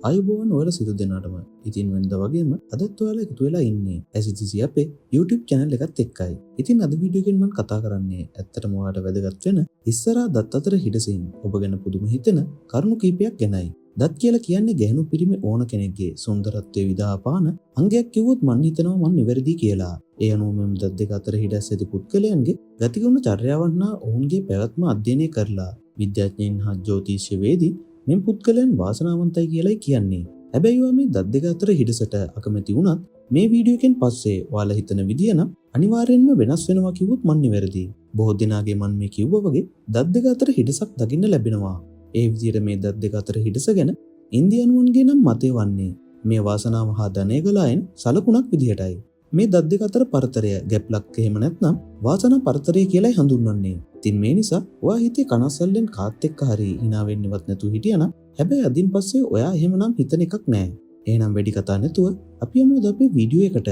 ආයුබෝවන් ඔයාලා සියලු දෙනාටම. ඉතින් වෙනද වගේම අදත් ඔයාලා එකතු වෙලා ඉන්නේ ඇසිතිසි අපේ YouTube channel එකත් එක්කයි. ඉතින් අද වීඩියෝ එකෙන් මම කතා කරන්නේ ඇත්තටම ඔයාලට වැදගත් වෙන ඉස්සරහා දත් අතර හිඩසින් ඔබ ගැන පුදුම හිතෙන කරුණු කීපයක් ගැනයි. දත් කියලා කියන්නේ ගැහණු පිරිමි ඕන කෙනෙක්ගේ සුන්දරත්වයේ විදාපාන අංගයක් කිව්වොත් මන් හිතනවා මන් නිවැරදි කියලා. ඒ අනුව මෙම් දත් දෙක අතර හිඩස් ඇති පුද්ගලයන්ගේ ගතිගුණ චර්යාවන් හා ඔවුන්ගේ පැවැත්ම අධ්‍යයනය කරලා විද්‍යාඥයින් හා ජ්‍යොතිෂ්‍යවේදී මෙම් පුද්ගලයන් වාසනාවන්තයි කියලායි කියන්නේ. හැබැයි ඔයා මේ දත් දෙක අතර හිඩසට අකමැති වුණත් මේ වීඩියෝ එකෙන් පස්සේ ඔයාලා හිතන විදිය නම් අනිවාර්යෙන්ම වෙනස් වෙනවා කිව්වොත් මන් නිවැරදි. බොහෝ දිනාගේ මන් මේ කිව්වා වගේ දත් දෙක අතර හිඩසක් දකින්න ලැබෙනවා. ඒ විදිහට මේ දත් දෙක අතර හිඩස ගැන ඉන්දියානුවන්ගේ නම් මතය වන්නේ මේ වාසනාව හා ධනය ගලායන සලකුණක් විදිහටයි. මේ දත් දෙක අතර පරතරය ගැප්ලක් එහෙම නැත්නම් වාසනා පරතරය කියලායි හඳුන්වන්නේ. ඉතින් මේ නිසා ඔයා හිතේ කනස්සල්ලෙන් කාත් එක්ක හරි hina වෙන්නවත් නැතුව හිටියනම් හැබැයි අදින් පස්සේ ඔයා එහෙමනම් හිතන එකක් නෑ. එහෙනම් වැඩි කතා නැතුව අපි යමු අපේ වීඩියෝ එකට.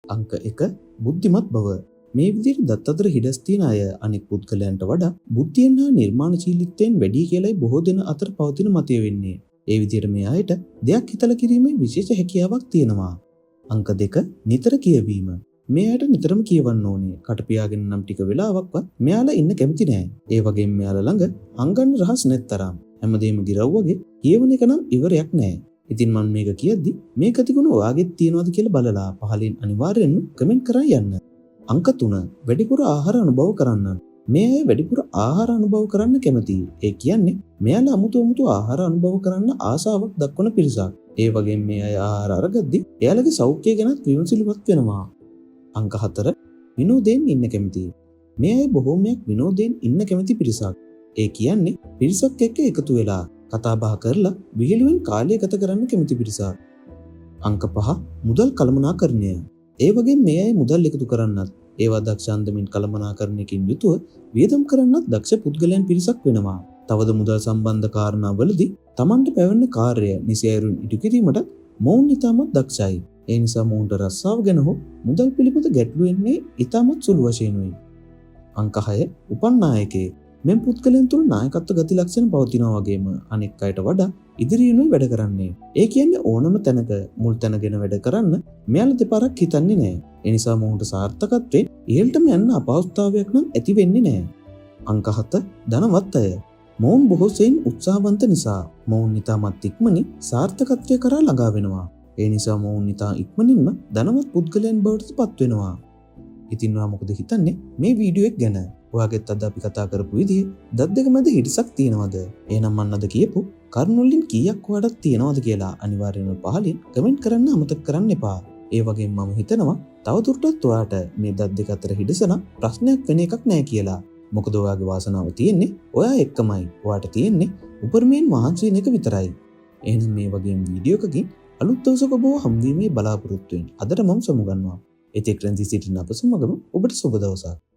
අංක 1 බුද්ධිමත් බව. මේ විදිහට දත් අතර හිඩස් තියෙන අය අනෙක් පුද්ගලයන්ට වඩා බුද්ධියෙන් හා නිර්මාණශීලීත්වයෙන් වැඩි කියලායි බොහෝ දෙනා අතර පවතින මතය වෙන්නේ. ඒ විදිහට මේ අයට දෙයක් හිතලා කිරීමේ විශේෂ හැකියාවක් තියෙනවා. අංක 2 නිතර කියවීම. මේ අයට නිතරම කියවන්න ඕනේ. කට පියාගෙන නම් ටික වෙලාවක්වත් මෙයාලා ඉන්න කැමති නෑ. ඒ වගේම මෙයාලා ළඟ හංගන්න රහස් නැත්තරම් හැමදේම ගිරව් වගේ කියවන එක නම් ඉවරයක් නෑ. ඉතින් මම මේක කියද්දි මේ කතිගුණ ඔයාගෙත් තියෙනවද කියලා බලලා පහලින් අනිවාර්යෙන්ම කමෙන්ට් කරන් යන්න. අංක 3 වැඩිපුර ආහාර අනුභව කරන්න. මේ අය වැඩිපුර ආහාර අනුභව කරන්න කැමති. ඒ කියන්නේ මෙයාලා අමුතු ආහාර අනුභව කරන්න ආසාවක් දක්වන පිරිසක්. ඒ වගේම මේ අය ආහාර අරගද්දි එයාලගේ සෞඛ්‍යය ගැන විමසිලිමත් වෙනවා. අංක 4 විනෝදයෙන් ඉන්න කැමති. මේ අය බොහෝමයක් විනෝදයෙන් ඉන්න කැමති පිරිසක්. ඒ කියන්නේ පිරිසක් එක්ක එකතු වෙලා කතා බහ කරලා විහිළුවෙන් කාලය ගත කරන්න කැමති පිරිසක්. අංක 5 මුදල් කළමනාකරණය. ඒ වගේ මේ අය මුදල් එකතු කරන්නත් ඒවා දක්ෂ අන්දමින් කළමනාකරණයකින් යුතුව වියදම් කරන්නත් දක්ෂ පුද්ගලයන් පිරිසක් වෙනවා. තවද මුදල් සම්බන්ධ කාරණාවලදී Tamanට පැවැන්න කාර්යය නිසියයිරුන් ඉටු කිරීමට මොවුන් ඉතාමත් දක්ෂයි. ඒ නිසා මොවුන්ට රස්සාව ගැන හෝ මුදල් පිළිබඳ ගැටලු එන්නේ ඉතාමත් සුළු වශයෙන්ුයි. අංක 6 උපන් නායකයෙක්. මෙම් පුද්ගලයන් තුළ නායකත්ව ගති ලක්ෂණ පවතිනවා වගේම අනෙක් අයට වඩා ඉදිරියෙනුයි වැඩ කරන්නේ. ඒ කියන්නේ ඕනම තැනක මුල් තැනගෙන වැඩ කරන්න මෙයාලා දෙපාරක් හිතන්නේ නැහැ. ඒ නිසා මොහුට සාර්ථකත්වයෙන් ඉහළටම යන්න අපහසුතාවයක් නම් ඇති වෙන්නේ නැහැ. අංක 7 ධනවත් අය. මොවුන් බොහෝ සෙයින් උත්සාහවන්ත නිසා මොවුන් ඉතාමත් ඉක්මනින් සාර්ථකත්වය කරා ළඟා වෙනවා. ඒ නිසා මොවුන් ඉතා ඉක්මනින්ම ධනවත් පුද්ගලයන් බවට පත් වෙනවා. ඉතින් ඔයා මොකද හිතන්නේ මේ වීඩියෝ එක ගැන? ඔයාගෙත් අද අපි කතා කරපු විදිහේ දත් දෙක මැද හිඩසක් තියෙනවද? එහෙනම් මම අද කියපු කරුණු වලින් කීයක් ඔයාලට තියෙනවද කියලා අනිවාර්යයෙන්ම පහලින් කමෙන්ට් කරන්න අමතක කරන්න එපා. ඒ වගේම මම හිතනවා තවදුරටත් ඔයාට මේ දත් දෙක අතර හිඩස නම් ප්‍රශ්නයක් වෙන එකක් නෑ කියලා. මොකද ඔයාගේ වාසනාව තියෙන්නේ ඔයා එක්කමයි. ඔයාට තියෙන්නේ උපරිමයෙන් මහන්සි වෙන එක විතරයි. එහෙනම් මේ වගේම වීඩියෝ එකකින් අලුත් දවසක ඔබව හම්බවීමේ බලාපොරොත්තු වෙන. අදට මම සමුගන්නවා. එතෙක් රැඳී සිටින අප සමගම ඔබට සුබ දවසක්.